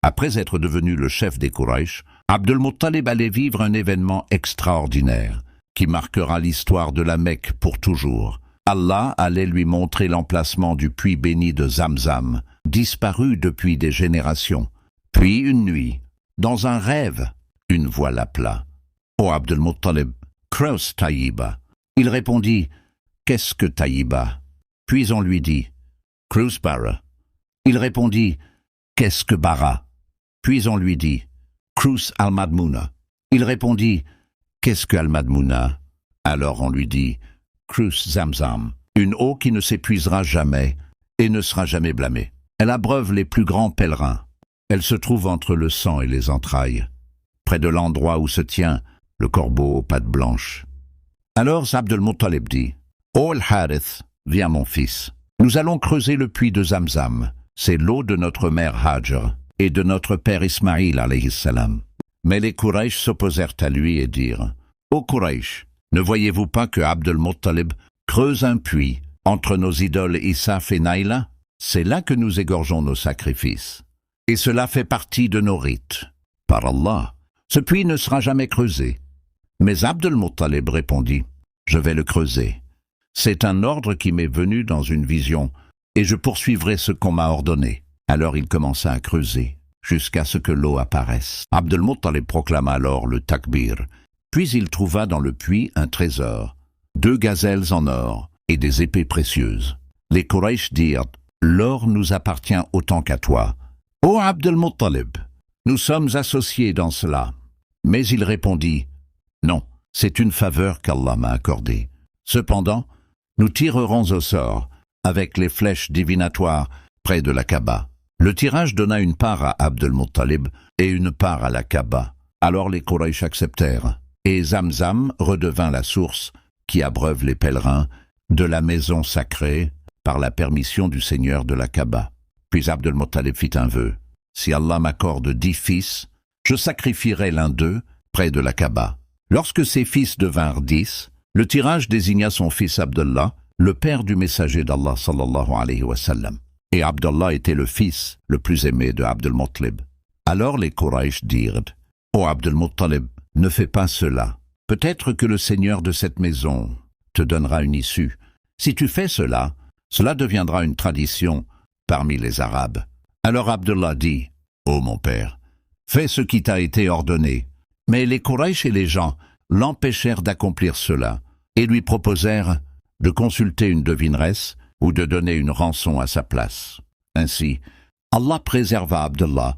Après être devenu le chef des Quraysh, Abd al-Muttalib allait vivre un événement extraordinaire qui marquera l'histoire de la Mecque pour toujours. Allah allait lui montrer l'emplacement du puits béni de Zamzam, disparu depuis des générations. Puis une nuit, dans un rêve, une voix l'appela. « Ô Abd al-Muttalib, creuse Taïba ». Il répondit « Qu'est-ce que Taïba ?» Puis on lui dit « Creuse Bara ». Il répondit « Qu'est-ce que Bara ?» Puis on lui dit « Creuse al-Madmouna ». Il répondit « Qu'est-ce que al-Madmouna » Alors on lui dit « Creuse Zamzam », une eau qui ne s'épuisera jamais et ne sera jamais blâmée. Elle abreuve les plus grands pèlerins. Elle se trouve entre le sang et les entrailles, près de l'endroit où se tient le corbeau aux pattes blanches. Alors Abd al-Muttalib dit « Ô al-Harith, viens mon fils, nous allons creuser le puits de Zamzam. C'est l'eau de notre mère Hajar et de notre père Ismaïl alayhi salam. » Mais les Quraysh s'opposèrent à lui et dirent « Ô Quraysh, ne voyez-vous pas que Abd al-Muttalib creuse un puits entre nos idoles Isaf et Naïla? C'est là que nous égorgeons nos sacrifices. Et cela fait partie de nos rites. Par Allah, ce puits ne sera jamais creusé. » Mais Abd al-Muttalib répondit « Je vais le creuser. C'est un ordre qui m'est venu dans une vision, et je poursuivrai ce qu'on m'a ordonné. » Alors il commença à creuser, jusqu'à ce que l'eau apparaisse. Abd al-Muttalib proclama alors le takbir. Puis il trouva dans le puits un trésor, 2 gazelles en or et des épées précieuses. Les Quraysh dirent « L'or nous appartient autant qu'à toi. Ô Abd al-Muttalib, nous sommes associés dans cela. » Mais il répondit « Non, c'est une faveur qu'Allah m'a accordée. Cependant, nous tirerons au sort avec les flèches divinatoires près de la Kaaba. » Le tirage donna une part à Abd al-Muttalib et une part à la Kaaba. Alors les Quraysh acceptèrent, et Zamzam redevint la source qui abreuve les pèlerins de la maison sacrée par la permission du Seigneur de la Kaaba. Puis Abd al-Muttalib fit un vœu. « Si Allah m'accorde 10 fils, je sacrifierai l'un d'eux près de la Kaaba. » Lorsque ses fils devinrent 10, le tirage désigna son fils Abdallah, le père du messager d'Allah sallallahu alayhi wa sallam. Et Abdallah était le fils le plus aimé de Abd al-Muttalib. Alors les Quraysh dirent « Ô Abd al-Muttalib, ne fais pas cela. Peut-être que le Seigneur de cette maison te donnera une issue. Si tu fais cela, cela deviendra une tradition parmi les Arabes. » Alors Abdallah dit « Ô mon père, fais ce qui t'a été ordonné. » Mais les Quraysh et les gens l'empêchèrent d'accomplir cela et lui proposèrent de consulter une devineresse ou de donner une rançon à sa place. Ainsi, Allah préserva Abdallah